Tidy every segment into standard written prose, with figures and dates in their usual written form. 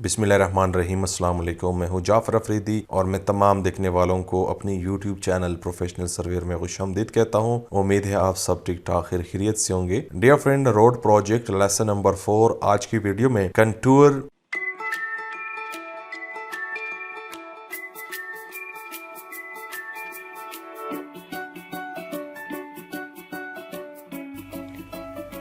बिस्मिल्लाहिर्रहमानिर्रहीम, अस्सलाम वालेकुम। मैं हूँ जाफ़र अफरीदी और मैं तमाम देखने वालों को अपनी यूट्यूब चैनल प्रोफेशनल सर्वेयर में खुशामदीद कहता हूँ। उम्मीद है आप सब ठीक ठाक खैरियत से होंगे। Dear friend, road project lesson number 4 आज की वीडियो में कंटूर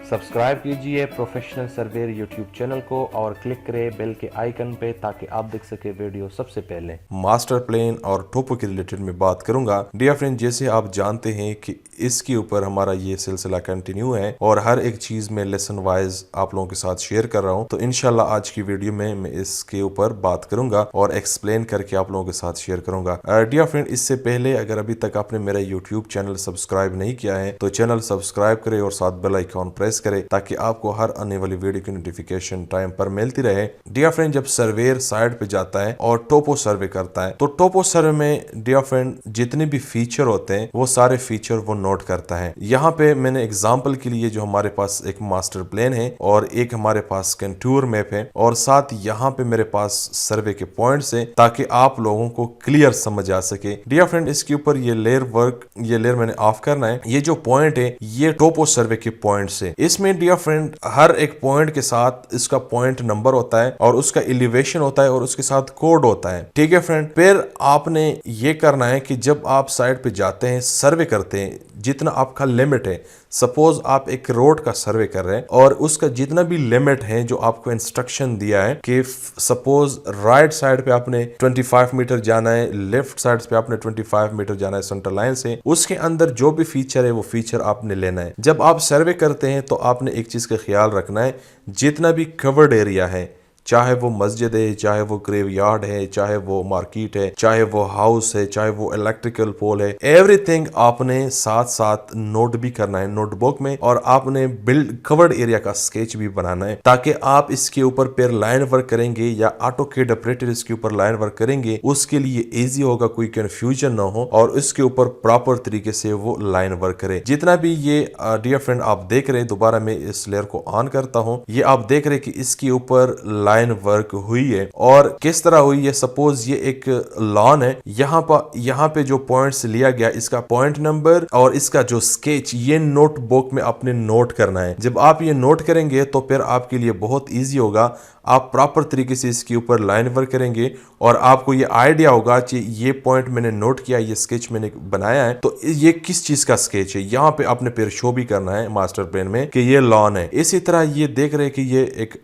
सब्सक्राइब कीजिए प्रोफेशनल सर्वेयर यूट्यूब चैनल को और क्लिक करें बेल के आइकन पे ताकि आप देख सके वीडियो सबसे पहले। मास्टर प्लान और टोपो के रिलेटेड में बात करूंगा। डियर फ्रेंड, जैसे आप जानते हैं कि इसके ऊपर हमारा ये सिलसिला कंटिन्यू है और हर एक चीज में लेसन वाइज आप लोगों के साथ शेयर कर रहा हूं। तो इंशाल्लाह आज की वीडियो में मैं इसके ऊपर बात करूंगा और एक्सप्लेन करके आप लोगों के साथ शेयर करूंगा। डियर फ्रेंड, इससे पहले अगर अभी तक आपने मेरा यूट्यूब चैनल सब्सक्राइब नहीं किया है तो चैनल सब्सक्राइब करें और साथ बेल आइकॉन प्रेस करें ताकि आपको हर आने वाली वीडियो की नोटिफिकेशन टाइम पर मिलती रहे। डियर फ्रेंड, जब सर्वेयर साइड पे जाता है और टोपो सर्वे करता है तो टोपो सर्वे में डियर फ्रेंड जितने भी फीचर होते हैं वो सारे फीचर वो नोट करता है। यहाँ पे मैंने एग्जांपल के लिए जो हमारे पास एक मास्टर प्लान है और एक हमारे पास कंटूर मैप है और साथ यहाँ पे मेरे पास सर्वे के पॉइंट्स है ताकि आप लोगों को क्लियर समझ आ सके। डियर फ्रेंड, इसके ऊपर ये लेयर मैंने ऑफ करना है। ये जो पॉइंट है ये टोपो सर्वे के पॉइंट्स है। इसमें डियर फ्रेंड हर एक पॉइंट के साथ इसका पॉइंट नंबर होता है और उसका एलिवेशन होता है और उसके साथ कोड होता है। ठीक है फ्रेंड, फिर आपने ये करना है कि जब आप साइड पे जाते हैं सर्वे करते हैं जितना आपका लिमिट है, सपोज आप एक रोड का सर्वे कर रहे हैं और उसका जितना भी लिमिट है जो आपको इंस्ट्रक्शन दिया है कि सपोज राइट साइड पे आपने 25 मीटर जाना है, लेफ्ट साइड पे आपने 25 मीटर जाना है सेंटर लाइन से, उसके अंदर जो भी फीचर है वो फीचर आपने लेना है। जब आप सर्वे करते हैं तो आपने एक चीज का ख्याल रखना है, जितना भी कवर्ड एरिया है, चाहे वो मस्जिद है, चाहे वो ग्रेवयार्ड है, चाहे वो मार्केट है, चाहे वो हाउस है, चाहे वो इलेक्ट्रिकल पोल है, एवरीथिंग आपने साथ साथ नोट भी करना है नोटबुक में और आपने बिल्ड कवर्ड एरिया का स्केच भी बनाना है ताकि आप इसके ऊपर फिर लाइन वर्क करेंगे या ऑटोकैड ऑपरेटर इसके ऊपर लाइन वर्क करेंगे उसके लिए इजी होगा, कोई कंफ्यूजन ना हो और इसके ऊपर प्रॉपर तरीके से वो लाइन वर्क करे। जितना भी ये डियर फ्रेंड आप देख रहे हैं, दोबारा मैं इस लेयर को ऑन करता हूं, ये आप देख रहे हैं कि इसके ऊपर लाइन वर्क हुई है और किस तरह हुई है। सपोज ये एक लॉन है, यहाँ पे जो पॉइंट्स लिया गया इसका पॉइंट नंबर और इसका जो स्केच ये नोटबुक में आपने नोट करना है। जब आप ये नोट करेंगे तो फिर आपके लिए बहुत इजी होगा, आप प्रॉपर तरीके से इसके ऊपर लाइन वर्क करेंगे और आपको ये आइडिया होगा कि ये पॉइंट मैंने नोट किया, ये स्केच मैंने बनाया है तो ये किस चीज का स्केच है। यहाँ पे आपने फिर शो भी करना है मास्टर प्लान में कि ये लॉन है। इसी तरह ये देख रहे हैं कि ये एक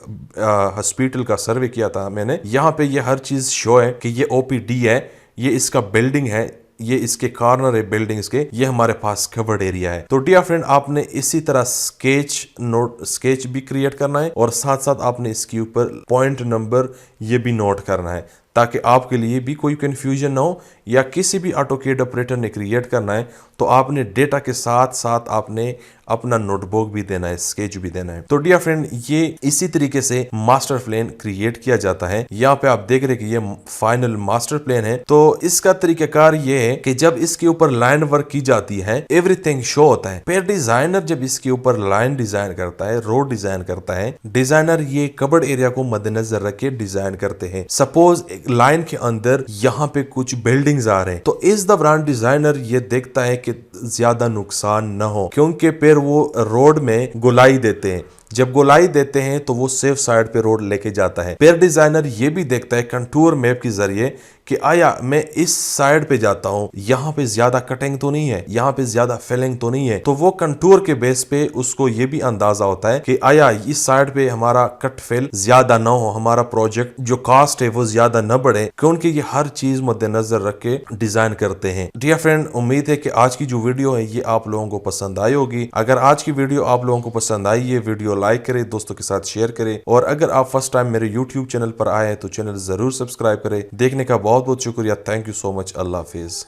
हॉस्पिटल का सर्वे किया था मैंने, यहाँ पे ये हर चीज शो है कि ये ओपीडी है, ये इसका बिल्डिंग है, ये इसके कॉर्नर है बिल्डिंग्स के, ये हमारे पास कवर्ड एरिया है। तो डियर फ्रेंड, आपने इसी तरह स्केच भी क्रिएट करना है और साथ साथ आपने इसके ऊपर पॉइंट नंबर ये भी नोट करना है ताकि आपके लिए भी कोई कंफ्यूजन ना हो या किसी भी ऑटोकैड ऑपरेटर ने क्रिएट करना है तो आपने डेटा के साथ साथ आपने अपना नोटबुक भी देना है, स्केच भी देना है। तो डियर फ्रेंड, ये इसी तरीके से मास्टर प्लान क्रिएट किया जाता है। यहाँ पे आप देख रहे हैं कि ये फाइनल मास्टर प्लान है। तो इसका तरीकाकार ये है कि जब इसके ऊपर लाइन वर्क की जाती है एवरीथिंग शो होता है। फिर डिजाइनर जब इसके ऊपर लाइन डिजाइन करता है, रोड डिजाइन करता है, डिजाइनर ये कवर्ड एरिया को मद्देनजर रख के डिजाइन करते हैं। सपोज लाइन के अंदर यहाँ पे कुछ बिल्डिंग्स आ रहे हैं तो इस दौरान डिजाइनर ये देखता है कि ज्यादा नुकसान न हो, क्योंकि फिर वो रोड में गोलाई देते हैं। जब गोलाई देते हैं तो वो सेफ साइड पे रोड लेके जाता है। फिर डिजाइनर ये भी देखता है कंटूर मैप के जरिए कि आया मैं इस साइड पे जाता हूं, यहाँ पे ज्यादा कटिंग तो नहीं है, यहाँ पे ज्यादा फिलिंग तो नहीं है। तो वो कंटूर के बेस पे उसको ये भी अंदाजा होता है कि आया इस साइड पे हमारा कट फिल ज्यादा ना हो, हमारा प्रोजेक्ट जो कॉस्ट है वो ज्यादा न बढ़े, क्योंकि ये हर चीज मद्देनजर रख के डिजाइन करते हैं। डियर फ्रेंड, उम्मीद है कि आज की जो वीडियो है ये आप लोगों को पसंद आई होगी। अगर आज की वीडियो आप लोगों को पसंद आई, ये वीडियो लाइक करें, दोस्तों के साथ शेयर करें और अगर आप फर्स्ट टाइम मेरे यूट्यूब चैनल पर आए हैं तो चैनल जरूर सब्सक्राइब करें। देखने का बहुत बहुत शुक्रिया। Thank you so much. Allah Hafiz.